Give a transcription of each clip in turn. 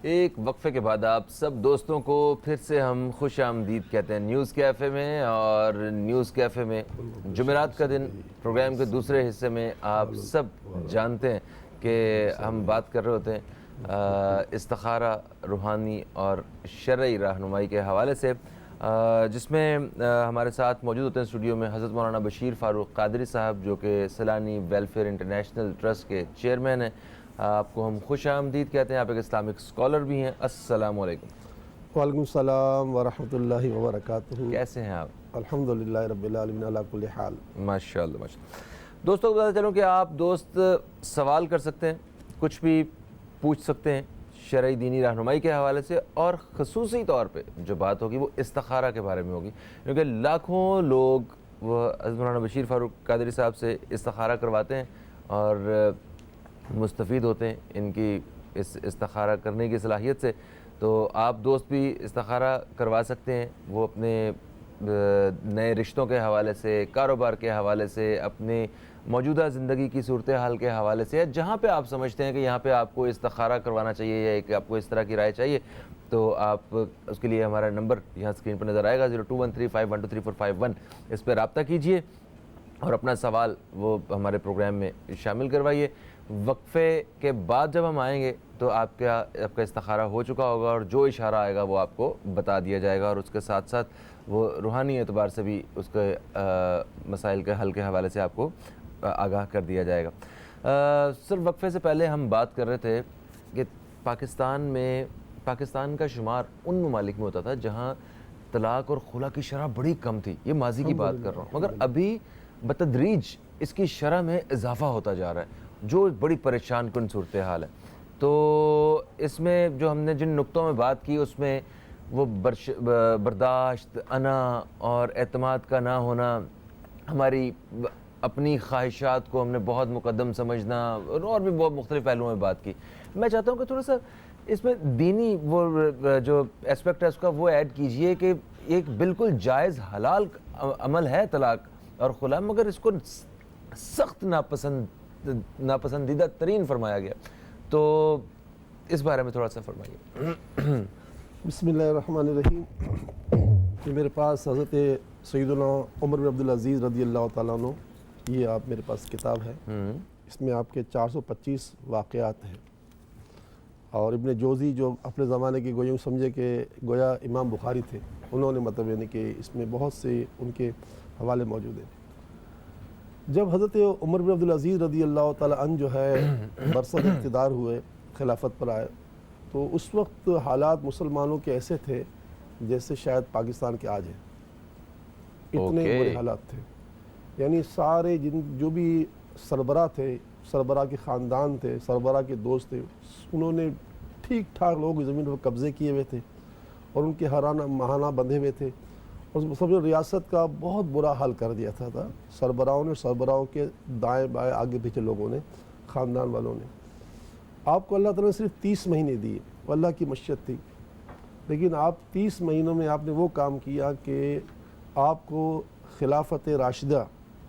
ایک وقفے کے بعد آپ سب دوستوں کو پھر سے ہم خوش آمدید کہتے ہیں نیوز کیفے میں، اور نیوز کیفے میں جمعرات کا دن پروگرام کے دوسرے حصے میں آپ سب جانتے ہیں کہ ہم بات کر رہے ہوتے ہیں استخارہ، روحانی اور شرعی رہنمائی کے حوالے سے، جس میں ہمارے ساتھ موجود ہوتے ہیں اسٹوڈیو میں حضرت مولانا بشیر فاروق قادری صاحب، جو کہ سیلانی ویلفیئر انٹرنیشنل ٹرسٹ کے چیئرمین ہیں۔ آپ کو ہم خوش آمدید کہتے ہیں، آپ ایک اسلامک اسکالر بھی ہیں۔ السلام علیکم۔ وعلیکم السلام ورحمۃ اللہ وبرکاتہ۔ کیسے ہیں آپ؟ الحمدللہ رب العالمین علی کل حال۔ ماشاء اللہ ماشاء اللہ۔ دوستوں کو بتاتا چلوں کہ آپ دوست سوال کر سکتے ہیں، کچھ بھی پوچھ سکتے ہیں شرعی دینی رہنمائی کے حوالے سے، اور خصوصی طور پہ جو بات ہوگی وہ استخارہ کے بارے میں ہوگی، کیونکہ لاکھوں لوگ وہ حضرت مولانا بشیر فاروق قادری صاحب سے استخارہ کرواتے ہیں اور مستفید ہوتے ہیں ان کی اس استخارہ کرنے کی صلاحیت سے۔ تو آپ دوست بھی استخارہ کروا سکتے ہیں، وہ اپنے نئے رشتوں کے حوالے سے، کاروبار کے حوالے سے، اپنے موجودہ زندگی کی صورتحال کے حوالے سے، جہاں پہ آپ سمجھتے ہیں کہ یہاں پہ آپ کو استخارہ کروانا چاہیے یا کہ آپ کو اس طرح کی رائے چاہیے، تو آپ اس کے لیے ہمارا نمبر یہاں اسکرین پر نظر آئے گا 021351234551، اس پہ رابطہ کیجئے اور اپنا سوال وہ ہمارے پروگرام میں شامل کروائیے۔ وقفے کے بعد جب ہم آئیں گے تو آپ کا استخارہ ہو چکا ہوگا، اور جو اشارہ آئے گا وہ آپ کو بتا دیا جائے گا، اور اس کے ساتھ ساتھ وہ روحانی اعتبار سے بھی اس کے مسائل کے حل کے حوالے سے آپ کو آگاہ کر دیا جائے گا۔ صرف وقفے سے پہلے ہم بات کر رہے تھے کہ پاکستان کا شمار ان ممالک میں ہوتا تھا جہاں طلاق اور خلا کی شرح بڑی کم تھی، یہ ماضی کی بات کر رہا ہوں، مگر ابھی بتدریج اس کی شرح میں اضافہ ہوتا جا رہا ہے، جو بڑی پریشان کن صورتحال ہے۔ تو اس میں جو ہم نے جن نقطوں میں بات کی، اس میں وہ برداشت، انا اور اعتماد کا نہ ہونا، ہماری اپنی خواہشات کو ہم نے بہت مقدم سمجھنا، اور بھی بہت مختلف پہلوؤں میں بات کی۔ میں چاہتا ہوں کہ تھوڑا سا اس میں دینی وہ جو اسپیکٹ ہے اس کا وہ ایڈ کیجئے کہ ایک بالکل جائز حلال عمل ہے طلاق اور خلا، مگر اس کو سخت ناپسندیدہ ترین فرمایا گیا، تو اس بارے میں تھوڑا سا فرمائیے۔ بسم اللہ الرحمن الرحیم۔ میرے پاس حضرت سیدنا عمر بن عبدالعزیز رضی اللہ تعالیٰ عنہ، یہ آپ میرے پاس کتاب ہے، اس میں آپ کے 425 واقعات ہیں، اور ابن جوزی جو اپنے زمانے کے گویوں سمجھے کہ گویا امام بخاری تھے، انہوں نے مطلب یعنی کہ اس میں بہت سے ان کے حوالے موجود ہیں۔ جب حضرت عمر بن عبدالعزیز رضی اللہ تعالیٰ عنہ جو ہے برسر اقتدار ہوئے، خلافت پر آئے، تو اس وقت حالات مسلمانوں کے ایسے تھے جیسے شاید پاکستان کے آج ہیں، اتنے برے حالات تھے۔ یعنی سارے جو بھی سربراہ تھے، سربراہ کے خاندان تھے، سربراہ کے دوست تھے، انہوں نے ٹھیک ٹھاک لوگ زمین پر قبضے کیے ہوئے تھے، اور ان کے ہرانہ ماہانہ بندھے ہوئے تھے، اور سب ریاست کا بہت برا حال کر دیا تھا سربراہوں نے، سربراہوں کے دائیں بائیں آگے پیچھے لوگوں نے، خاندان والوں نے۔ آپ کو اللہ تعالیٰ نے صرف 30 مہینے دیے، وہ اللہ کی مشیت تھی، لیکن آپ 30 مہینوں میں آپ نے وہ کام کیا کہ آپ کو خلافت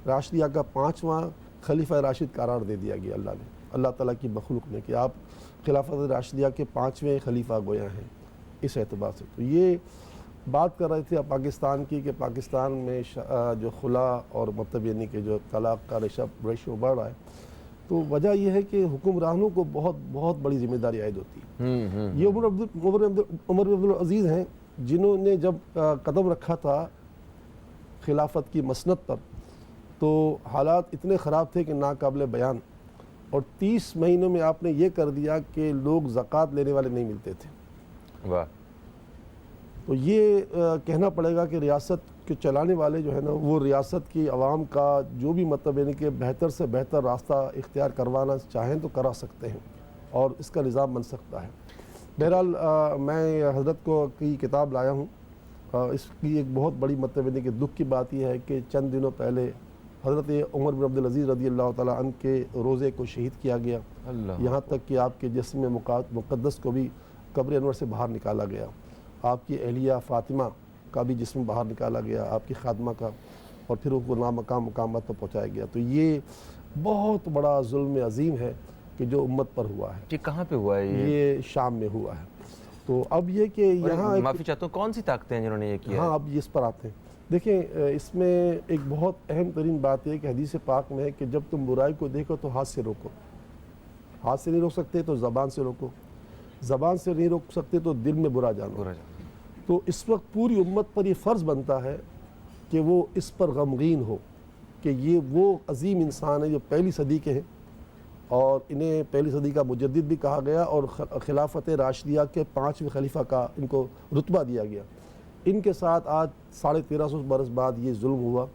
راشدیہ کا 5واں خلیفہ راشد قرار دے دیا گیا اللہ نے، اللہ تعالیٰ کی مخلوق نے، کہ آپ خلافت راشدیہ کے 5ویں خلیفہ گویا ہیں اس اعتبار سے۔ تو یہ بات کر رہے تھے پاکستان کی کہ پاکستان میں جو خلا اور مطلب یعنی کہ جو طلاق کا ریشو بڑھ رہا ہے، تو وجہ یہ ہے کہ حکمرانوں کو بہت بہت بڑی ذمہ داری عائد ہوتی ہے۔ یہ عمر بن عبدالعزیز ہیں جنہوں نے جب قدم رکھا تھا خلافت کی مسند پر، تو حالات اتنے خراب تھے کہ ناقابل بیان، اور 30 مہینوں میں آپ نے یہ کر دیا کہ لوگ زکوٰۃ لینے والے نہیں ملتے تھے۔ واہ! تو یہ کہنا پڑے گا کہ ریاست کے چلانے والے جو ہے نا، وہ ریاست کی عوام کا جو بھی مطلب یعنی کہ بہتر سے بہتر راستہ اختیار کروانا چاہیں تو کرا سکتے ہیں، اور اس کا نظام بن سکتا ہے۔ بہرحال میں حضرت کو کی کتاب لایا ہوں، اس کی ایک بہت بڑی مطلب یعنی کہ دکھ کی بات یہ ہے کہ چند دنوں پہلے حضرت عمر بن عبدالعزیز رضی اللہ تعالیٰ عنہ کے روزے کو شہید کیا گیا، یہاں تک کہ آپ کے جسم مقدس کو بھی قبر انور سے باہر نکالا گیا، آپ کی اہلیہ فاطمہ کا بھی جسم باہر نکالا گیا، آپ کی خادمہ کا، اور پھر ان کو نامقام مقامات پر پہنچایا گیا۔ تو یہ بہت بڑا ظلم عظیم ہے کہ جو امت پر ہوا ہے۔ یہ کہاں پہ ہوا ہے؟ یہ شام میں ہوا ہے۔ تو اب یہ کہ یہاں معافی چاہتا ہوں، کون سی طاقتیں ہیں جنہوں نے یہ کیا؟ ہاں اب اس پر آتے ہیں۔ دیکھیں اس میں ایک بہت اہم ترین بات ہے کہ حدیث پاک میں ہے کہ جب تم برائی کو دیکھو تو ہاتھ سے روکو، ہاتھ سے نہیں روک سکتے تو زبان سے روکو، زبان سے نہیں روک سکتے تو دل میں برا جانو۔ تو اس وقت پوری امت پر یہ فرض بنتا ہے کہ وہ اس پر غمگین ہو کہ یہ وہ عظیم انسان ہے جو پہلی صدی کے ہیں، اور انہیں پہلی صدی کا مجدد بھی کہا گیا، اور خلافت راشدیہ کے 5ویں خلیفہ کا ان کو رتبہ دیا گیا۔ ان کے ساتھ آج 1350 برس بعد یہ ظلم ہوا۔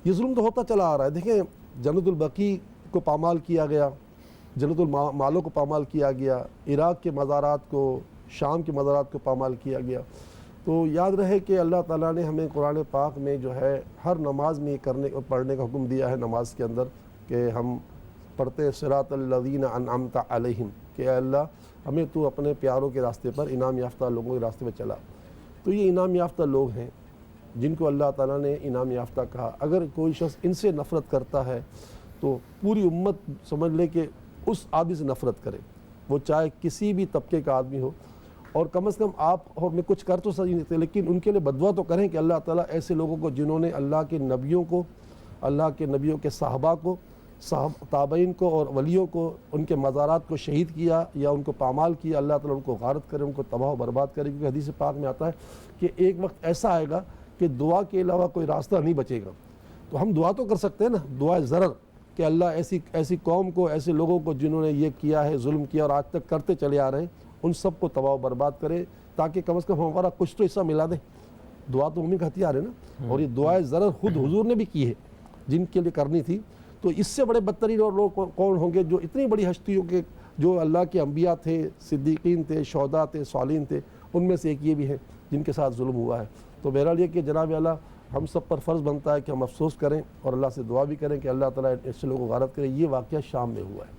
یہ ظلم تو ہوتا چلا آ رہا ہے۔ دیکھیں جنت البقیع کو پامال کیا گیا، جنت المالوں کو پامال کیا گیا، عراق کے مزارات کو، شام کے مزارات کو پامال کیا گیا۔ تو یاد رہے کہ اللہ تعالیٰ نے ہمیں قرآن پاک میں جو ہے ہر نماز میں یہ پڑھنے کا حکم دیا ہے، نماز کے اندر کہ ہم پڑھتے ہیں صراط الذین انعمت علیہم، کہ اے اللہ ہمیں تو اپنے پیاروں کے راستے پر، انعام یافتہ لوگوں کے راستے پر چلا۔ تو یہ انعام یافتہ لوگ ہیں جن کو اللہ تعالیٰ نے انعام یافتہ کہا۔ اگر کوئی شخص ان سے نفرت کرتا ہے تو پوری امت سمجھ لے کہ اس آدمی سے نفرت کرے، وہ چاہے کسی بھی طبقے کا آدمی ہو، اور کم از کم آپ اور میں کچھ کر تو صحیح نہیں تھے، لیکن ان کے لیے بددعا تو کریں کہ اللہ تعالیٰ ایسے لوگوں کو جنہوں نے اللہ کے نبیوں کو، اللہ کے نبیوں کے صحابہ کو، تابعین کو اور ولیوں کو، ان کے مزارات کو شہید کیا یا ان کو پامال کیا، اللہ تعالیٰ ان کو غارت کرے، ان کو تباہ و برباد کرے، کیونکہ حدیث پاک میں آتا ہے کہ ایک وقت ایسا آئے گا کہ دعا کے علاوہ کوئی راستہ نہیں بچے گا۔ تو ہم دعا تو کر سکتے ہیں نا، دعا ضرر، کہ اللہ ایسی قوم کو، ایسے لوگوں کو جنہوں نے یہ کیا ہے، ظلم کیا اور آج تک کرتے چلے آ رہے ہیں، ان سب کو تباہ و برباد کرے، تاکہ کم از کم ہمارا کچھ تو حصہ ملا دیں۔ دعا تو مومن کا ہتھیار ہے نا، اور یہ دعائے ضرر خود حضور نے بھی کی ہے جن کے لیے کرنی تھی۔ تو اس سے بڑے بدترین اور لوگ کون ہوں گے جو اتنی بڑی ہستیوں کے، جو اللہ کے انبیاء تھے، صدیقین تھے، شہداء تھے، صالحین تھے، ان میں سے ایک یہ بھی ہیں جن کے ساتھ ظلم ہوا ہے۔ تو بہرحال یہ کہ جناب اعلیٰ ہم سب پر فرض بنتا ہے کہ ہم افسوس کریں اور اللہ سے دعا بھی کریں کہ اللہ تعالیٰ ایسے لوگوں کو غارت کرے۔ یہ واقعہ شام میں ہوا ہے۔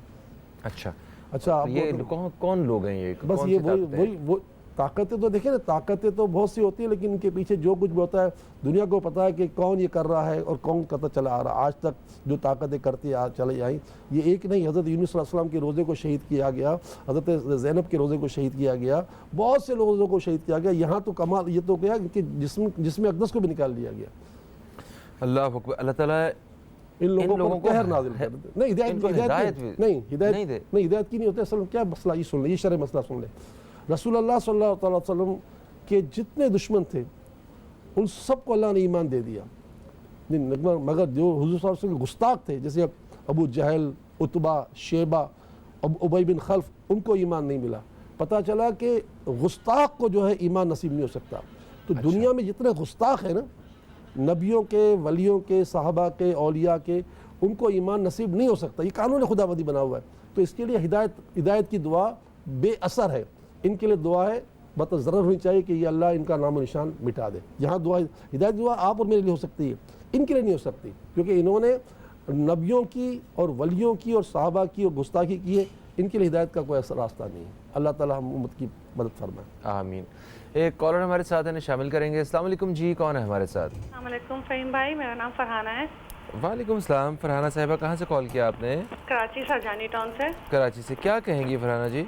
اچھا آپ یہ کون لوگ ہیں؟ یہ بس یہ وہ طاقتیں تو دیکھیں نا، طاقتیں تو بہت سی ہوتی ہیں، لیکن ان کے پیچھے جو کچھ بھی ہوتا ہے دنیا کو پتہ ہے کہ کون یہ کر رہا ہے اور کون کرتا چلا آ رہا ہے۔ آج تک جو طاقتیں کرتی چلی آئیں، یہ ایک نہیں، حضرت یونس صلی اللہ علیہ وسلم کے روزے کو شہید کیا گیا، حضرت زینب کے روزے کو شہید کیا گیا، بہت سے روزوں کو شہید کیا گیا۔ یہاں تو کمال یہ تو کیا کہ جسم اقدس کو بھی نکال لیا گیا۔ اللہ اکبر۔ اللہ تعالیٰ ان لوگوں کو قہر نازل کر دے۔ نہیں ہدایت کی نہیں ہوتی۔ اصل کیا مسئلہ، یہ سن لیں، یہ شرع مسئلہ سن لیں۔ رسول اللہ صلی اللہ علیہ وسلم کے جتنے دشمن تھے ان سب کو اللہ نے ایمان دے دیا، مگر جو حضور صلی اللہ علیہ وسلم کے گستاخ تھے، جیسے ابو جہل، عتبہ، شیبہ، ابی بن خلف، ان کو ایمان نہیں ملا۔ پتہ چلا کہ گستاخ کو جو ہے ایمان نصیب نہیں ہو سکتا۔ تو دنیا میں جتنے گستاخ ہیں نا، نبیوں کے، ولیوں کے، صحابہ کے، اولیاء کے، ان کو ایمان نصیب نہیں ہو سکتا۔ یہ قانون خداوندی بنا ہوا ہے۔ تو اس کے لیے ہدایت کی دعا بے اثر ہے۔ ان کے لیے دعا ہے بس ضرور ہونی چاہیے کہ یہ اللہ ان کا نام و نشان مٹا دے۔ یہاں دعا، ہدایت دعا آپ اور میرے لیے ہو سکتی ہے، ان کے لیے نہیں ہو سکتی، کیونکہ انہوں نے نبیوں کی اور ولیوں کی اور صحابہ کی اور گستاخی کی ہے۔ ان کے لیے ہدایت کا کوئی ایسا راستہ نہیں ہے۔ اللہ تعالیٰ ہم امت کی مدد فرمائے، آمین۔ ایک کالر ہمارے ساتھ ہیں، شامل کریں گے۔ السلام علیکم جی، کون ہے ہمارے ساتھ؟ السلام علیکم فہیم بھائی، میرا نام فرحانہ ہے۔ وعلیکم السلام فرحانہ صاحبہ، کہاں سے کال کیا آپ نے؟ کراچی سرجانی ٹاؤن سے۔ کراچی سے، کیا کہیں گی فرحانہ جی؟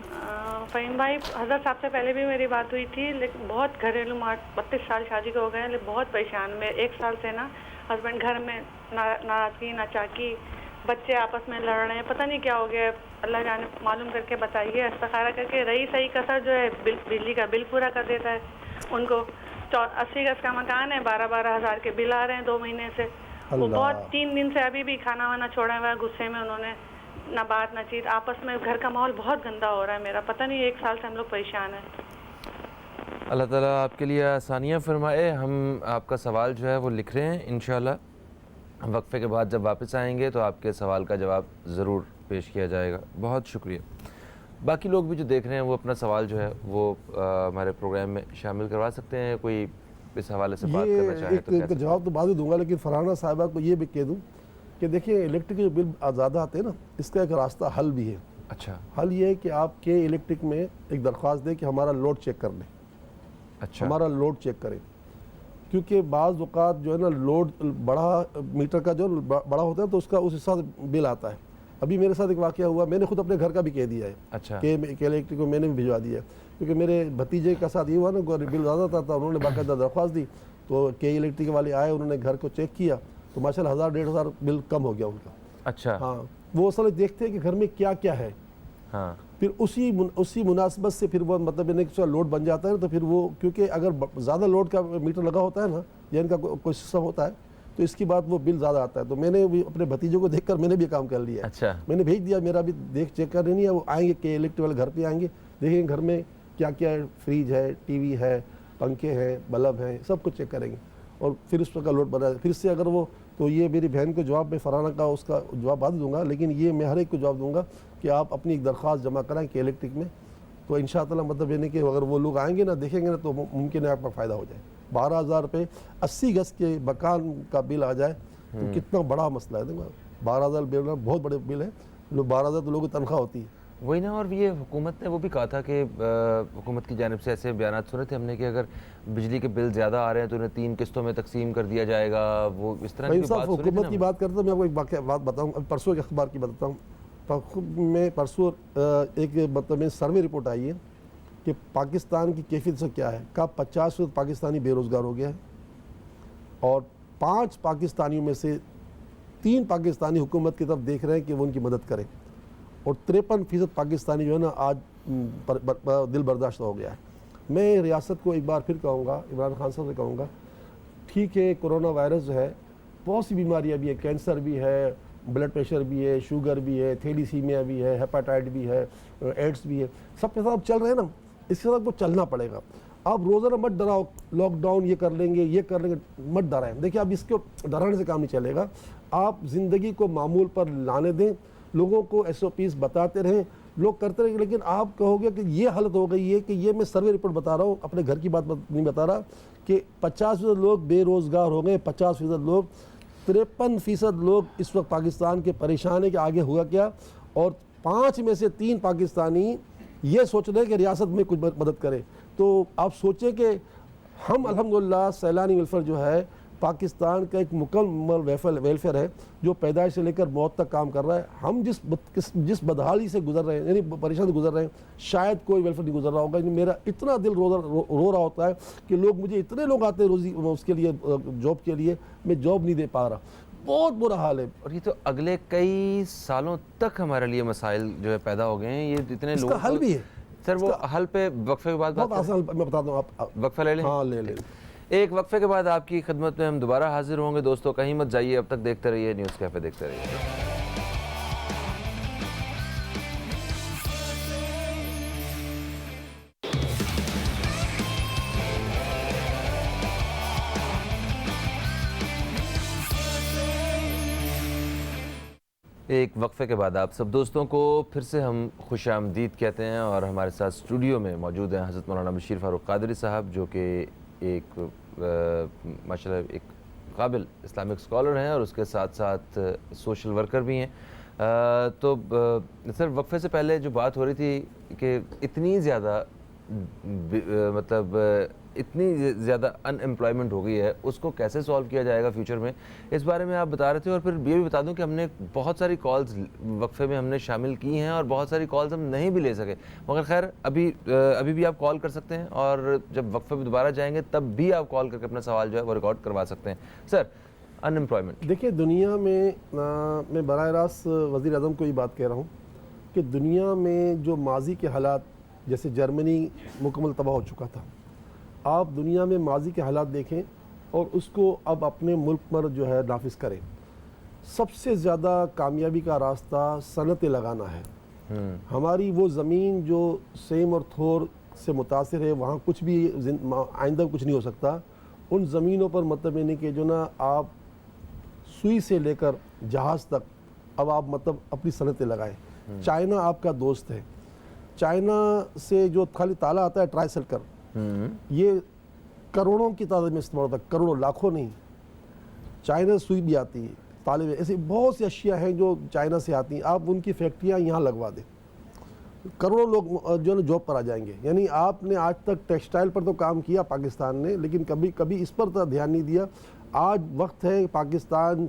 فہیم بھائی، حضرت صاحب سے پہلے بھی میری بات ہوئی تھی، لیکن بہت گھریلو 32 سال شادی کو ہو گئے ہیں، لیکن بہت پریشان میں 1 سال سے نا، ہسبینڈ گھر میں ناراضگی، ناچاکی، بچے آپس میں لڑ رہے ہیں، پتہ نہیں کیا ہو گیا ہے، اللہ جانے، معلوم کر کے بتائیے، استخارہ کر کے۔ رہی صحیح کسر جو ہے بجلی کا بل پورا کر دیتا ہے ان کو، 80 گز کا مکان ہے، 12 ہزار کے بل آ رہے ہیں 2 مہینے سے۔ وہ بہت 3 دن سے ابھی بھی کھانا وانا چھوڑا ہوا ہے، غصے میں انہوں نے، نہ بات نہ چیت، آپس میں گھر کا ماحول بہت گندا ہو رہا ہے میرا، پتہ نہیں 1 سال سے ہم لوگ پریشان ہیں۔ اللہ تعالیٰ آپ کے لیے آسانیاں فرمائے۔ ہم آپ کا سوال جو ہے وہ لکھ رہے ہیں، انشاءاللہ وقفے کے بعد جب واپس آئیں گے تو آپ کے سوال کا جواب ضرور پیش کیا جائے گا۔ بہت شکریہ۔ باقی لوگ بھی جو دیکھ رہے ہیں وہ اپنا سوال جو ہے وہ ہمارے پروگرام میں شامل کروا سکتے ہیں، کوئی اس حوالے سے بات کرنا چاہے تو ایک جواب تو بعد میں دوں گا، لیکن فرحانہ صاحبہ کو یہ بھی کہہ دوں کہ دیکھیں الیکٹرک جو بل زیادہ آتے ہیں نا، اس کا ایک راستہ حل بھی ہے۔ اچھا، حل یہ ہے کہ آپ کے الیکٹرک میں ایک درخواست دیں کہ ہمارا لوڈ چیک کر لیں، اچھا، ہمارا لوڈ چیک کریں، کیونکہ بعض اوقات جو ہے نا لوڈ بڑا، میٹر کا جو بڑا ہوتا ہے تو اس کا اس حساب سے بل آتا ہے، ابھی میرے ساتھ ایک واقعہ ہوا, میں نے خود اپنے گھر کا بھی کہہ دیا ہے اچھا کہ کے الیکٹرک کو میں نے بھی بھجوا دیا ہے, کیونکہ میرے بھتیجے کا ساتھ یہ ہوا نا, بل زیادہ تھا, انہوں نے باقاعدہ درخواست دی, تو کے الیکٹرک والے آئے, انہوں نے گھر کو چیک کیا, تو ماشاء اللہ 1000-1500 بل کم ہو گیا ان کا. اچھا ہاں, وہ اصل دیکھتے ہیں کہ گھر میں کیا کیا ہے, ہاں پھر اسی مناسبت سے پھر وہ مطلب لوڈ بن جاتا ہے, تو پھر وہ کیونکہ اگر زیادہ لوڈ کا میٹر لگا ہوتا ہے نا, یا ان کا کوئی سسٹم ہوتا ہے, تو اس کی بعد وہ بل زیادہ آتا ہے. تو میں نے بھی اپنے بھتیجوں کو دیکھ کر میں نے بھی کام کر لیا, اچھا میں نے بھیج دیا, میرا بھی دیکھ چیک کر نہیں ہے, وہ آئیں گے کہ الیکٹرک والے گھر پہ آئیں گے, دیکھیں گھر میں کیا کیا ہے, فریج ہے, ٹی وی ہے, پنکھے ہیں, بلب ہیں, سب کچھ چیک کریں گے, اور پھر اس کا لوڈ بنا, پھر سے اگر وہ, تو یہ میری بہن کو جواب میں فرانہ کا اس کا جواب بعد دوں گا, لیکن یہ میں ہر ایک کو جواب دوں گا کہ آپ اپنی ایک درخواست جمع کرائیں کہ الیکٹرک میں, تو انشاءاللہ مطلب یہ نہیں کہ اگر وہ لوگ آئیں گے نا, دیکھیں گے نا, تو ممکن ہے آپ کا فائدہ ہو جائے. 12,000 روپے 80 گز کے مکان کا بل آ جائے تو کتنا بڑا مسئلہ ہے. دیکھو 12,000 بل بہت بڑے بل ہے, 12,000 تو لوگوں کی تنخواہ ہوتی ہے. وہی نا, اور یہ حکومت نے وہ بھی کہا تھا کہ حکومت کی جانب سے ایسے بیانات سنے تھے ہم نے کہ اگر بجلی کے بل زیادہ آ رہے ہیں تو انہیں 3 قسطوں میں تقسیم کر دیا جائے گا, وہ اس طرح کی بات سنی تھی. حکومت کی بات کرتا ہوں, میں آپ کو ایک واقعہ بات بتاؤں, پرسوں کے اخبار کی بتاتا ہوں. میں پرسوں ایک مطلب سروے رپورٹ آئی ہے کہ پاکستان کی کیفیت سے کیا ہے, کا 50% پاکستانی بے روزگار ہو گیا ہے, اور 5 پاکستانیوں میں سے 3 پاکستانی حکومت کی طرف دیکھ رہے ہیں کہ وہ ان کی مدد کریں, اور 53% پاکستانی جو ہے نا آج دل برداشتہ ہو گیا ہے. میں ریاست کو ایک بار پھر کہوں گا, عمران خان صاحب سے کہوں گا, ٹھیک ہے کرونا وائرس جو ہے, بہت سی بیماریاں بھی ہے, کینسر بھی ہے, بلڈ پریشر بھی ہے, شوگر بھی ہے, تھیلیسیمیا بھی ہے, ہیپاٹائٹ بھی ہے, ایڈس بھی ہے, سب کے ساتھ چل رہے ہیں نا, اس کے ساتھ کو چلنا پڑے گا. آپ روزانہ مت ڈراؤ, لاک ڈاؤن یہ کر لیں گے, یہ کر لیں گے, مت ڈرائیں. دیکھیں اب اس کو ڈرانے سے کام نہیں چلے گا, آپ زندگی کو معمول پر لانے دیں, لوگوں کو SOPs بتاتے رہیں, لوگ کرتے رہیں. لیکن آپ کہو گے کہ یہ حالت ہو گئی ہے کہ یہ میں سروے رپورٹ بتا رہا ہوں, اپنے گھر کی بات نہیں بتا رہا, کہ 50% لوگ بے روزگار ہو گئے, 50% لوگ, 53% لوگ اس وقت پاکستان کے پریشان ہیں کہ آگے ہوا کیا, اور 5 میں سے 3 پاکستانی یہ سوچ رہے ہیں کہ ریاست میں کچھ مدد کرے. تو آپ سوچیں کہ ہم الحمدللہ سیلانی ویلفیئر جو ہے پاکستان کا ایک مکمل ویلفیئر ہے جو پیدائش سے لے کر موت تک کام کر رہا ہے. ہم جس بدحالی سے گزر رہے ہیں, یعنی پریشانی سے گزر رہے ہیں, شاید کوئی ویلفیئر نہیں گزر رہا ہوگا. میرا اتنا دل رو رہا ہوتا ہے کہ مجھے اتنے لوگ آتے ہیں روزی اس کے لیے, جاب کے لیے, میں جاب نہیں دے پا رہا, بہت برا حال ہے. اور یہ تو اگلے کئی سالوں تک ہمارے لیے مسائل جو ہے پیدا ہو گئے ہیں. یہ اتنے اس لوگ کا حل بھی ہے سر, وہ حل پہ وقفے کے بعد بہت آسان, میں بتا دوں, آپ وقفہ لے لیں. ہاں لے لیں. ایک وقفے کے بعد آپ کی خدمت میں ہم دوبارہ حاضر ہوں گے. دوستوں کہیں مت جائیے, اب تک دیکھتے رہیے نیوز کیفے, دیکھتے رہیے. ایک وقفے کے بعد آپ سب دوستوں کو پھر سے ہم خوش آمدید کہتے ہیں, اور ہمارے ساتھ اسٹوڈیو میں موجود ہیں حضرت مولانا بشیر فاروق قادری صاحب, جو کہ ایک ماشاءاللہ ایک قابل اسلامک اسکالر ہیں, اور اس کے ساتھ ساتھ سوشل ورکر بھی ہیں. تو سر, وقفے سے پہلے جو بات ہو رہی تھی کہ اتنی زیادہ مطلب اتنی زیادہ ان امپلائمنٹ ہو گئی ہے, اس کو کیسے سالو کیا جائے گا فیوچر میں, اس بارے میں آپ بتا رہے تھے. اور پھر یہ بھی بتا دوں کہ ہم نے بہت ساری کالز وقفے میں ہم نے شامل کی ہیں, اور بہت ساری کالز ہم نہیں بھی لے سکے, مگر خیر ابھی بھی آپ کال کر سکتے ہیں, اور جب وقفے میں دوبارہ جائیں گے تب بھی آپ کال کر کے اپنا سوال جو ہے وہ ریکارڈ کروا سکتے ہیں. سر, ان امپلائمنٹ, دیکھیں دنیا میں براہ راست وزیر اعظم کو یہ بات کہہ رہا ہوں کہ دنیا میں جو ماضی کے حالات, جیسے جرمنی مکمل تباہ ہو چکا تھا, آپ دنیا میں ماضی کے حالات دیکھیں اور اس کو اب اپنے ملک پر جو ہے نافذ کریں. سب سے زیادہ کامیابی کا راستہ صنعتیں لگانا ہے. ہماری وہ زمین جو سیم اور تھور سے متاثر ہے, وہاں کچھ بھی آئندہ کچھ نہیں ہو سکتا. ان زمینوں پر مطلب یعنی کہ جو نا آپ سوئی سے لے کر جہاز تک اب آپ مطلب اپنی صنعتیں لگائیں. چائنا آپ کا دوست ہے. چائنا سے جو خالی تالا آتا ہے ٹرائی سیل کر, یہ کروڑوں کی تعداد میں استعمال ہوتا ہے, کروڑوں, لاکھوں نہیں. چائنا سوئی بھی آتی ہے, تالے میں, ایسی بہت سی اشیاء ہیں جو چائنا سے آتی ہیں. آپ ان کی فیکٹریاں یہاں لگوا دیں, کروڑوں لوگ جو ہے جاب پر آ جائیں گے. یعنی آپ نے آج تک ٹیکسٹائل پر تو کام کیا پاکستان نے, لیکن کبھی اس پر تو دھیان نہیں دیا. آج وقت ہے پاکستان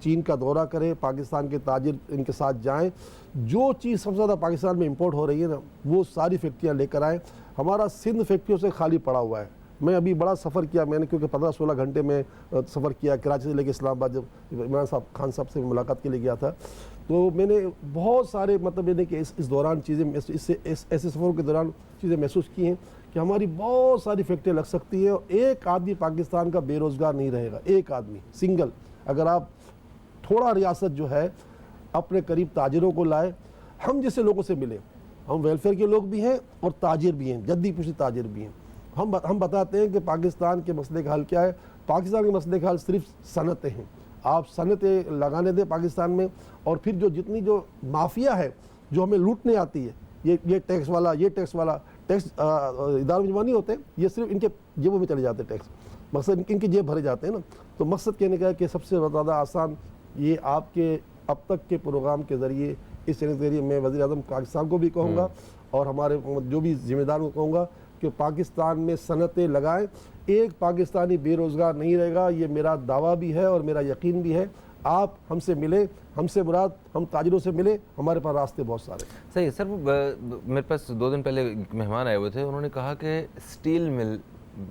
چین کا دورہ کرے، پاکستان کے تاجر ان کے ساتھ جائیں، جو چیز سب سے زیادہ پاکستان میں امپورٹ ہو رہی ہے نا وہ ساری فیکٹریاں لے کر آئیں۔ ہمارا سندھ فیکٹریوں سے خالی پڑا ہوا ہے۔ میں ابھی بڑا سفر کیا، میں نے کیونکہ 15-16 گھنٹے میں سفر کیا کراچی سے لے کے اسلام آباد، جب عمران صاحب خان صاحب سے ملاقات کے لیے گیا تھا تو میں نے بہت سارے مطلب یہ کہ اس دوران چیزیں ایسے سفروں کے دوران چیزیں محسوس کی ہیں کہ ہماری بہت ساری فیکٹریاں لگ سکتی ہیں اور ایک آدمی پاکستان کا بے روزگار نہیں رہے گا، ایک آدمی سنگل۔ اگر آپ تھوڑا ریاست جو ہے اپنے قریب تاجروں کو لائے، ہم جیسے لوگوں سے ملے، ہم ویلفیئر کے لوگ بھی ہیں اور تاجر بھی ہیں، جدی پوشی تاجر بھی ہیں، ہم بتاتے ہیں کہ پاکستان کے مسئلے کا حل کیا ہے۔ پاکستان کے مسئلے کا حل صرف صنعتیں ہیں، آپ صنعتیں لگانے دیں پاکستان میں، اور پھر جتنی جو مافیا ہے جو ہمیں لوٹنے آتی ہے، یہ ٹیکس والا، یہ ٹیکس والا، ٹیکس اداروں میں جمع نہیں ہوتے، یہ صرف ان کے جیبوں میں چلے جاتے ٹیکس، مقصد ان کی جیب بھرے جاتے ہیں نا۔ تو مقصد کہنے کا ہے کہ سب سے زیادہ آسان یہ آپ کے اب تک کے پروگرام کے ذریعے، اس چینل کے ذریعے میں وزیر اعظم پاکستان کو بھی کہوں گا اور ہمارے جو بھی ذمہ دار کو کہوں گا کہ پاکستان میں صنعتیں لگائیں، ایک پاکستانی بے روزگار نہیں رہے گا، یہ میرا دعویٰ بھی ہے اور میرا یقین بھی ہے۔ آپ ہم سے ملیں، ہم سے مراد ہم تاجروں سے ملیں، ہمارے پاس راستے بہت سارے۔ صحیح ہے سر، میرے پاس 2 دن پہلے ایک مہمان آئے ہوئے تھے، انہوں نے کہا کہ اسٹیل مل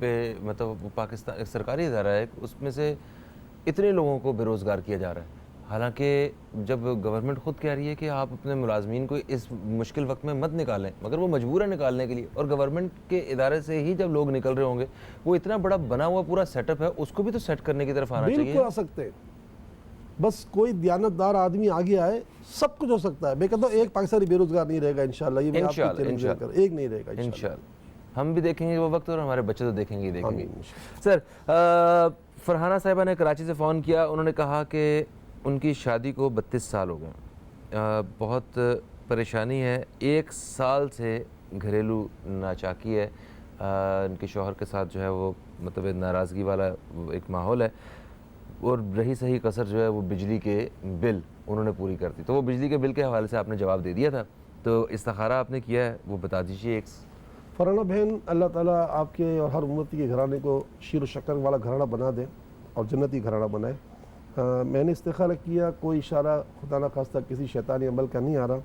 پہ مطلب پاکستان ایک سرکاری ادارہ ہے، اس میں سے اتنے لوگوں کو بے روزگار کیا جا رہا ہے، حالانکہ جب گورنمنٹ خود کہہ رہی ہے کہ آپ اپنے ملازمین کو اس مشکل وقت میں مت نکالیں، مگر وہ مجبور ہے نکالنے کے لیے، اور گورنمنٹ کے ادارے سے ہی جب لوگ نکل رہے ہوں گے، وہ اتنا بڑا بنا ہوا پورا سیٹ اپ ہے، اس کو بھی تو سیٹ کرنے کی طرف آنا چاہیے۔ بالکل آ سکتے ہیں، بس کوئی دیانتدار آدمی آگے آئے، سب کچھ ہو سکتا ہے۔ میں کہتا ہوں ایک پاکستانی بے روزگار نہیں رہے گا انشاءاللہ، یہ میں آپ کی چیلنج کر ایک نہیں رہے گا انشاءاللہ۔ ہم بھی دیکھیں گے وہ وقت، اور ہمارے بچے تو دیکھیں گے دیکھیں گے۔ سر، فرحانہ صاحبہ نے کراچی سے فون کیا، انہوں نے کہا کہ ان کی شادی کو 32 سال ہو گئے، بہت پریشانی ہے، 1 سال سے گھریلو ناچاکی ہے، ان کے شوہر کے ساتھ جو ہے وہ مطلب ناراضگی والا ایک ماحول ہے، اور رہی صحیح کسر جو ہے وہ بجلی کے بل انہوں نے پوری کر دی۔ تو وہ بجلی کے بل کے حوالے سے آپ نے جواب دے دیا تھا، تو استخارہ آپ نے کیا ہے وہ بتا دیجیے ایک۔ فرحانہ بہن، اللہ تعالیٰ آپ کے اور ہر امتی کے گھرانے کو شیر و شکر والا گھرانہ بنا دے اور جنتی گھرانہ بنائے۔ میں نے استخارہ کیا، کوئی اشارہ خدا نخواستہ کسی شیطانی عمل کا نہیں آ رہا۔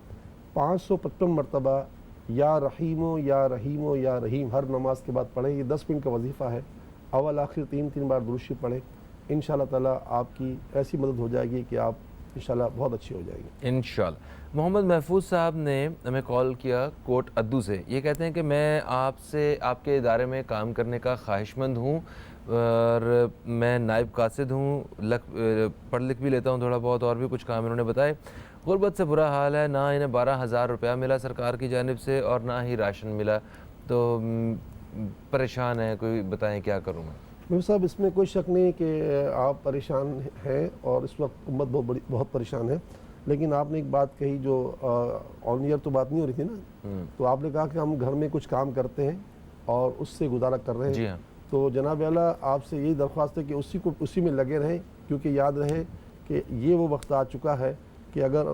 555 مرتبہ یا رحیمو یا رحیمو یا رحیم ہر نماز کے بعد پڑھیں، یہ 10 منٹ کا وظیفہ ہے، اول آخر 3 بار درود شریف پڑھیں، انشاءاللہ تعالیٰ آپ کی ایسی مدد ہو جائے گی کہ آپ انشاءاللہ بہت اچھی ہو جائیں گے انشاءاللہ۔ محمد محفوظ صاحب نے ہمیں کال کیا کوٹ ادو سے، یہ کہتے ہیں کہ میں آپ سے آپ کے ادارے میں کام کرنے کا خواہش مند ہوں، اور میں نائب قاصد ہوں، پڑھ لکھ بھی لیتا ہوں تھوڑا بہت، اور بھی کچھ کام انہوں نے بتائے۔ غربت سے برا حال ہے، نہ انہیں 12,000 روپیہ ملا سرکار کی جانب سے اور نہ ہی راشن ملا، تو پریشان ہیں، کوئی بتائیں کیا کروں میں؟ محمد صاحب، اس میں کوئی شک نہیں کہ آپ پریشان ہیں اور اس وقت امت بہت پریشان ہے، لیکن آپ نے ایک بات کہی جو آن ایئر تو بات نہیں ہو رہی تھی نا، تو آپ نے کہا کہ ہم گھر میں کچھ کام کرتے ہیں اور اس سے گزارا کر رہے ہیں۔ جی ہاں، تو جناب اعلیٰ آپ سے یہی درخواست ہے کہ اسی میں لگے رہیں، کیونکہ یاد رہے کہ یہ وہ وقت آ چکا ہے کہ اگر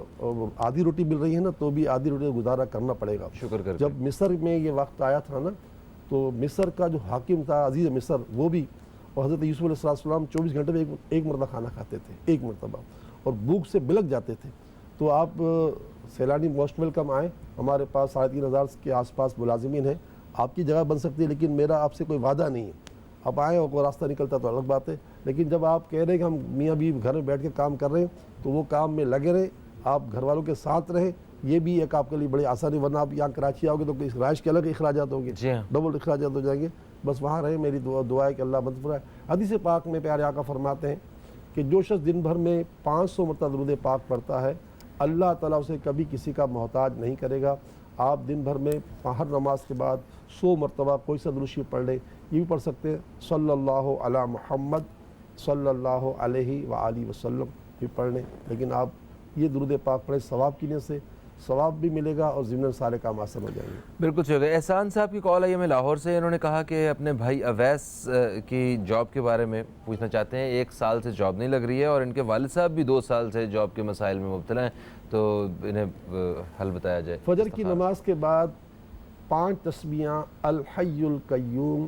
آدھی روٹی مل رہی ہے نا تو بھی آدھی روٹی گزارا کرنا پڑے گا۔ شکر کر جب مصر میں یہ وقت آیا تھا نا، تو مصر کا جو حاکم تھا عزیز مصر، وہ بھی اور حضرت یوسف علیہ السلام 24 گھنٹے میں ایک مرتبہ کھانا کھاتے تھے، ایک مرتبہ، اور بھوک سے بلک جاتے تھے۔ تو آپ سیلانی موسٹ ویلکم آئیں، ہمارے پاس 3,500 کے آس پاس ملازمین ہیں، آپ کی جگہ بن سکتی ہے، لیکن میرا آپ سے کوئی وعدہ نہیں ہے، آپ آئیں اور کوئی راستہ نکلتا تو الگ بات ہے، لیکن جب آپ کہہ رہے ہیں کہ ہم میاں بیوی گھر میں بیٹھ کے کام کر رہے ہیں تو وہ کام میں لگے رہیں، آپ گھر والوں کے ساتھ رہیں، یہ بھی ایک آپ کے لیے بڑی آسانی، ورنہ آپ یہاں کراچی آؤ گے تو اس رہائش کے الگ اخراجات ہوں گے، ڈبل اخراجات ہو جائیں گے، بس وہاں رہیں، میری دعا ہے کہ اللہ مدد فرمائے۔ حدیث پاک میں پیارے آقا فرماتے ہیں کہ جو شخص دن بھر میں 500 مرتبہ درود پاک پڑھتا ہے، اللہ تعالیٰ اسے کبھی کسی کا محتاج نہیں کرے گا۔ آپ دن بھر میں ہر نماز کے بعد 100 مرتبہ کوئی سا درود شریف پڑھ لیں، یہ بھی پڑھ سکتے ہیں، صلی اللہ علی محمد صلی اللہ علیہ وآلہ وسلم بھی پڑھ لیں، لیکن آپ یہ درود پاک پڑھیں، ثواب کی نیت سے، ثواب بھی ملے گا اور ضمن سارے کام آسان ہو جائیں گے۔ بالکل صحیح ہے۔ احسان صاحب کی کال آئی ہمیں لاہور سے، انہوں نے کہا کہ اپنے بھائی اویس کی جاب کے بارے میں پوچھنا چاہتے ہیں، 1 سال سے جاب نہیں لگ رہی ہے اور ان کے والد صاحب بھی 2 سال سے جاب کے مسائل میں مبتلا ہیں، تو انہیں حل بتایا جائے۔ فجر کی نماز کے بعد 5 تسبیحاں الحی القیوم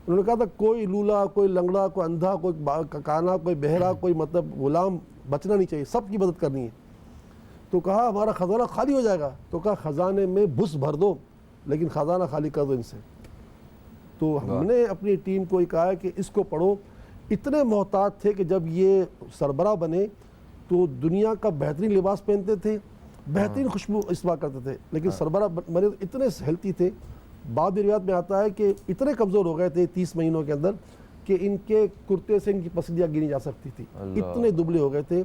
انہوں نے کہا تھا کوئی لولا، کوئی لنگڑا، کوئی اندھا، کوئی کانا، کوئی بہرا، کوئی مطلب غلام بچنا نہیں چاہیے، سب کی مدد کرنی ہے۔ تو کہا ہمارا خزانہ خالی ہو جائے گا، تو کہا خزانے میں بھس بھر دو لیکن خزانہ خالی کر دو ان سے۔ تو ہم نے اپنی ٹیم کو یہ کہا کہ اس کو پڑھو۔ اتنے محتاط تھے کہ جب یہ سربراہ بنے تو دنیا کا بہترین لباس پہنتے تھے، بہترین خوشبو استعمال کرتے تھے، لیکن سربراہ بنے تو اتنے ہیلتھی تھے، بعد روایات میں آتا ہے کہ اتنے کمزور ہو گئے تھے 30 مہینوں کے اندر کہ ان کے کرتے سے ان کی پسلیاں گنی جا سکتی تھی، اتنے دبلے ہو گئے تھے۔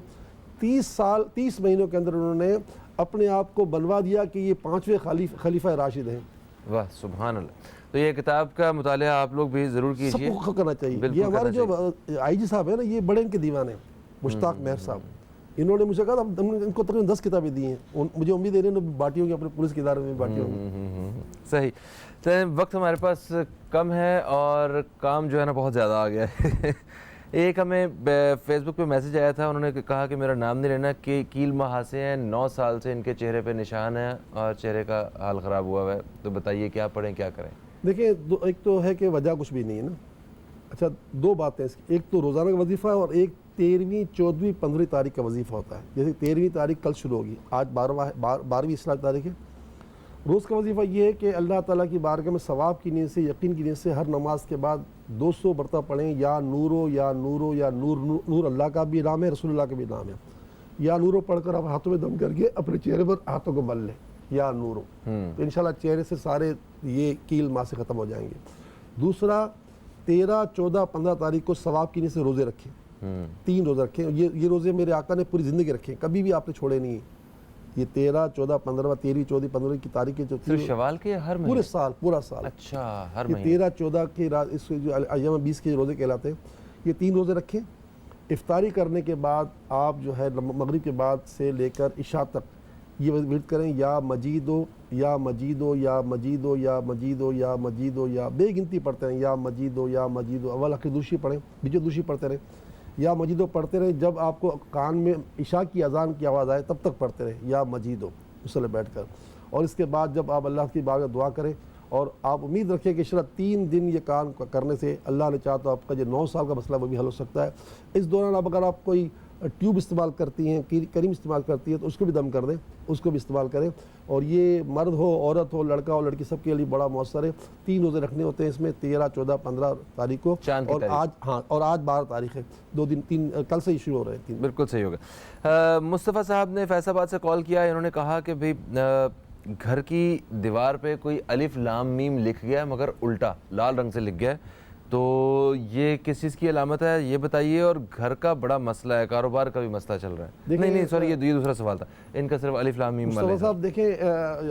30 مہینوں کے اندر انہوں نے اپنے آپ کو بنوا دیا کہ یہ 5ویں خلیفہ راشد ہیں۔ واہ سبحان اللہ۔ تو یہ کتاب کا مطالعہ آپ لوگ بھی ضرور سب کیجیے، کو کرنا چاہیے۔ یہ ہمارے جو آئی جی صاحب ہیں نا، یہ بڑے ان کے دیوانے ہیں، مشتاق مہر صاحب، انہوں نے مجھے کہا ہم نے ان کو تقریباً 10 کتابیں دی ہیں، مجھے امید ہے انہوں نے بانٹی ہوں گی اپنے پولیس کے ادارے میں بانٹی ہوں گی۔ صحیح۔ تو وقت ہمارے پاس کم ہے اور کام جو ہے نا بہت زیادہ آ گیا ہے۔ ایک ہمیں فیس بک پہ میسیج آیا تھا، انہوں نے کہا کہ میرا نام نہیں لینا، کہ کیل مہاسے ہیں، 9 سال سے ان کے چہرے پہ نشان ہے اور چہرے کا حال خراب ہوا ہے، تو بتائیے کیا پڑھیں کیا کریں؟ دیکھیں ایک تو ہے کہ وجہ کچھ بھی نہیں ہے نا، اچھا 2 باتیں اس کی، ایک تو روزانہ کا وظیفہ ہے اور ایک 13ویں 14ویں 15ویں تاریخ کا وظیفہ ہوتا ہے۔ جیسے 13ویں تاریخ کل شروع ہوگی، آج 12ویں اصلاح تاریخ ہے۔ روز کا وظیفہ یہ ہے کہ اللہ تعالیٰ کی بارگاہ میں ثواب کی نیت سے، یقین کی نیت سے ہر نماز کے بعد 200 مرتبہ پڑھیں، یا نورو یا نورو یا نور، نور اللہ کا بھی نام ہے، رسول اللہ کا بھی نام ہے۔ یا نورو پڑھ کر آپ ہاتھوں میں دم کر کے اپنے چہرے پر ہاتھوں کو مل لیں، یا نورو، تو انشاءاللہ چہرے سے سارے یہ کیل ماں سے ختم ہو جائیں گے۔ دوسرا 13، 14، 15 تاریخ کو ثواب کی نیت سے روزے رکھیں، 3 روزے رکھیں۔ یہ روزے میرے آقا نے پوری زندگی رکھے، کبھی بھی آپ نے چھوڑے نہیں ہیں۔ یہ 13، 14، 15، 13، 14، 15 کی تاریخیں جو صرف شوال کے ہر مہینے؟ پورا سال۔ اچھا، ہر یہ مہینے 13، 14 کے اس جو ایام 20 کے روزے کہلاتے ہیں، یہ 3 روزے رکھیں۔ افطاری کرنے کے بعد آپ جو ہے مغرب کے بعد سے لے کر عشاء تک یہ ورد کریں، یا مجیدو یا مجیدو یا مجیدو یا مجیدو یا مجیدو، یا بے گنتی پڑھتے ہیں، یا مجیدو یا مجیدو، اول آخر دوشی پڑھیں، بیچ دوشی پڑھتے رہیں، یا مجیدو پڑھتے رہیں۔ جب آپ کو کان میں عشاء کی اذان کی آواز آئے تب تک پڑھتے رہیں، یا مجیدو، مصلی بیٹھ کر۔ اور اس کے بعد جب آپ اللہ کی بارگاہ دعا کریں، اور آپ امید رکھیں کہ شاید 3 دن یہ کام کرنے سے اللہ نے چاہا تو آپ کا جو 9 سال کا مسئلہ وہ بھی حل ہو سکتا ہے۔ اس دوران اگر آپ کوئی ٹیوب استعمال کرتی ہیں، کریم استعمال کرتی ہیں، تو اس کو بھی دم کر دیں، اس کو بھی استعمال کریں۔ اور یہ مرد ہو، عورت ہو، لڑکا ہو، لڑکی، سب کے لیے بڑا مؤثر ہے۔ 3 روزے رکھنے ہوتے ہیں اس میں، 13، 14، 15 تاریخ کو، اور آج اور آج 12 تاریخ ہے، 2 دن، 3 کل سے ہی شروع ہو رہے ہیں۔ بالکل صحیح ہوگا۔ مصطفیٰ صاحب نے فیصل آباد سے کال کیا ہے، انہوں نے کہا کہ بھئی گھر کی دیوار پہ کوئی الف لام میم لکھ گیا ہے مگر الٹا لال رنگ سے لکھ گیا ہے، تو یہ کس چیز کی علامت ہے یہ بتائیے، اور گھر کا بڑا مسئلہ ہے، کاروبار کا بھی مسئلہ چل رہا ہے۔ نہیں سوری، یہ دوسرا سوال تھا، ان کا صرف الف لام میم مصطفیٰ صاحب دیکھیں،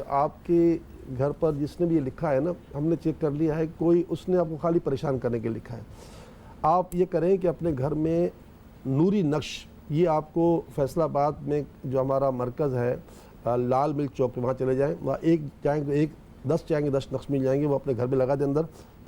آپ کے گھر پر جس نے بھی یہ لکھا ہے نا، ہم نے چیک کر لیا ہے، کوئی اس نے آپ کو خالی پریشان کرنے کے لکھا ہے۔ آپ یہ کریں کہ اپنے گھر میں نوری نقش، یہ آپ کو فیصل آباد میں جو ہمارا مرکز ہے لال ملک چوک پہ، وہاں چلے جائیں، وہاں 1 جائیں گے 10 جائیں گے 10 نقش مل جائیں گے، وہ اپنے گھر میں لگا دیں اندر،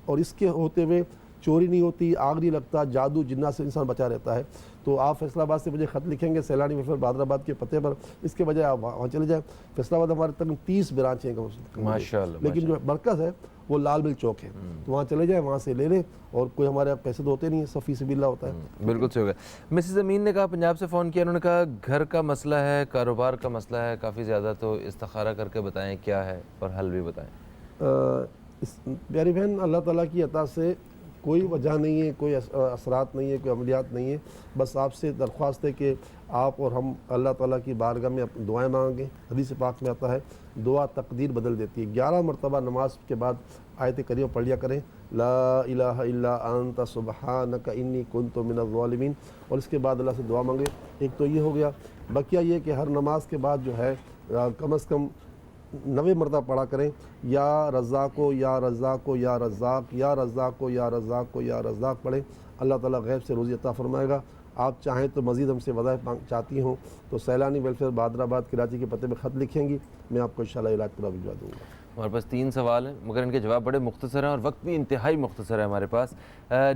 اور اس کے ہوتے ہوئے چوری نہیں ہوتی، آگ نہیں لگتا، جادو جنات سے انسان بچا رہتا ہے۔ تو آپ فیصل آباد سے مجھے خط لکھیں گے سیلانی ویفر بہادر آباد کے پتے پر، اس کے بجائے آپ وہاں چلے جائیں۔ فیصل آباد ہمارے تقریباً 30 برانچ ہیں ماشاءاللہ، لیکن جو مرکز ہے وہ لال ملک چوک ہے، تو وہاں چلے جائیں، وہاں سے لے لیں، اور کوئی ہمارے یہاں پیسے تو ہوتے نہیں ہیں، سب فی سبیل اللہ ہوتا ہے۔ بالکل صحیح ہوگا۔ مسز امین نے کہا، پنجاب سے فون کیا، انہوں نے کہا گھر کا مسئلہ ہے، کاروبار کا مسئلہ ہے کافی زیادہ، تو استخارہ کر کے بتائیں کیا ہے اور حل بھی بتائیں۔ پیاری بہن، اللہ تعالیٰ کی عطا سے کوئی وجہ نہیں ہے، کوئی اثرات نہیں ہے، کوئی عملیات نہیں ہے، بس آپ سے درخواست ہے کہ آپ اور ہم اللہ تعالیٰ کی بارگاہ میں دعائیں مانگیں۔ حدیث پاک میں آتا ہے دعا تقدیر بدل دیتی ہے۔ 11 مرتبہ نماز کے بعد آیت کریمہ پڑھ لیا کریں، لا الہ الا انت سبحانک انی کنت من الظالمین، اور اس کے بعد اللہ سے دعا مانگیں۔ ایک تو یہ ہو گیا، بقیہ یہ کہ ہر نماز کے بعد جو ہے کم از کم 90 مرتبہ پڑھا کریں، یا رزاقو یا رزاقو یا رزاق، یا رزاقو یا رزاقو یا رزاق پڑھیں، اللہ تعالیٰ غیب سے روزی عطا فرمائے گا۔ آپ چاہیں تو مزید ہم سے وظائف چاہتی ہوں تو سیلانی ویلفیئر بہادر آباد کراچی کے پتے پہ خط لکھیں گی، میں آپ کو انشاءاللہ علاج پورا بھجوا دوں گا۔ ہمارے پاس 3 سوال ہیں مگر ان کے جواب بڑے مختصر ہیں اور وقت بھی انتہائی مختصر ہے ہمارے پاس۔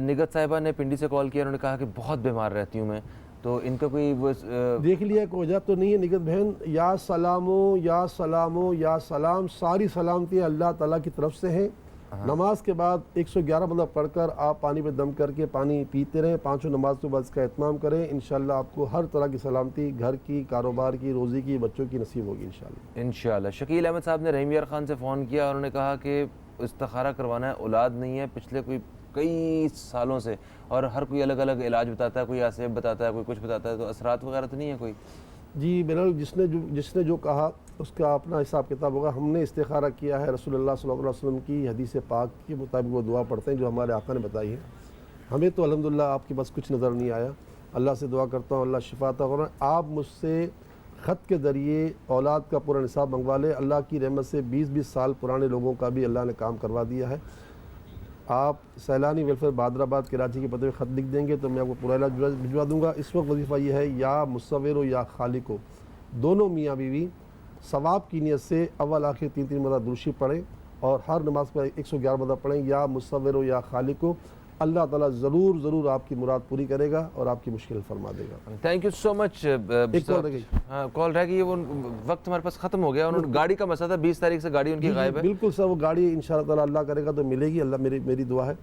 نگت صاحبہ نے پنڈی سے کال کیا، انہوں نے کہا کہ بہت بیمار رہتی ہوں میں، تو ان کا کوئی دیکھ لیا کوئی وجہ تو نہیں ہے نگت بہن، یا سلام، ساری سلامتی اللہ تعالیٰ کی طرف سے ہیں، نماز کے بعد 111 مرتبہ پڑھ کر آپ پانی پہ دم کر کے پانی پیتے رہیں، پانچوں نماز کے بعد اس کا اہتمام کریں، انشاءاللہ آپ کو ہر طرح کی سلامتی گھر کی، کاروبار کی، روزی کی، بچوں کی نصیب ہوگی انشاءاللہ۔ انشاءاللہ۔ شکیل احمد صاحب نے رحیم یار خان سے فون کیا اور انہوں نے کہا کہ استخارہ کروانا ہے، اولاد نہیں ہے پچھلے کئی سالوں سے، اور ہر کوئی الگ الگ علاج بتاتا ہے، کوئی آسیب بتاتا ہے، کوئی کچھ بتاتا ہے، تو اثرات وغیرہ تو نہیں ہے کوئی؟ جی بہرحال جس نے جو کہا اس کا اپنا حساب کتاب ہوگا۔ ہم نے استخارہ کیا ہے، رسول اللہ صلی اللہ علیہ وسلم کی حدیث پاک کے مطابق وہ دعا پڑھتے ہیں جو ہمارے آقا نے بتائی ہے۔ ہمیں تو الحمدللہ آپ کے پاس کچھ نظر نہیں آیا، اللہ سے دعا کرتا ہوں اللہ شفا عطا فرمائے۔ آپ مجھ سے خط کے ذریعے اولاد کا پورا نصاب منگوا لے، اللہ کی رحمت سے 20 سال پرانے لوگوں کا بھی اللہ نے کام کروا دیا ہے۔ آپ سیلانی ویلفیئر بہادر آباد کراچی کے پتے پہ خط لکھ دیں گے تو میں آپ کو پورا علاج بھجوا دوں گا۔ اس وقت وظیفہ یہ ہے، یا مصور و یا خالق ہو، دونوں میاں بیوی ثواب کی نیت سے اول آخر 3 مرتبہ درود پڑھیں اور ہر نماز پر 111 مرتبہ پڑھیں، یا مصور و یا خالق ہو۔ اللہ تعالیٰ ضرور آپ کی مراد پوری کرے گا اور آپ کی مشکل حل فرما دے گا۔ تھینک یو سو مچ۔ ایک کال رہ گئی۔ ہاں کال رہ گئی، وہ وقت ہمارے پاس ختم ہو گیا۔ انہوں نے گاڑی کا مسئلہ تھا، 20 تاریخ سے گاڑی ان کی غائب ہے۔ بالکل سر، وہ گاڑی انشاءاللہ تعالیٰ اللہ کرے گا تو ملے گی، اللہ میری دعا ہے۔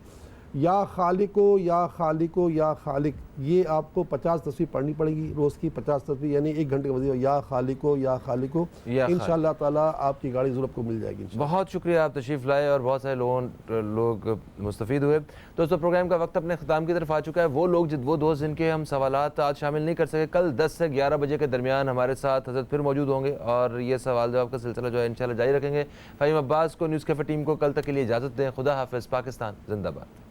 یا خالق ہو یا خالق ہو یا خالق، یہ آپ کو 50 تصویر پڑھنی پڑے گی روز کی، 50 تصویر یعنی 1 گھنٹے کا وظیفہ، یا خالق ہو یا خالق ہو، انشاءاللہ تعالیٰ آپ کی گاڑی ضرور کو مل جائے گی انشاءاللہ۔ بہت شکریہ، آپ تشریف لائے اور بہت سارے لوگ مستفید ہوئے۔ دوستو پروگرام کا وقت اپنے اختتام کی طرف آ چکا ہے۔ وہ دوست جن کے ہم سوالات آج شامل نہیں کر سکے، کل 10 سے 11 بجے کے درمیان ہمارے ساتھ حضرت پھر موجود ہوں گے اور یہ سوال جواب کا سلسلہ جو ہے انشاءاللہ جاری رکھیں گے۔ فہیم عباس کو، نیوز کیفے ٹیم کو کل تک کے لیے اجازت دیں۔ خدا حافظ۔ پاکستان زندہ باد۔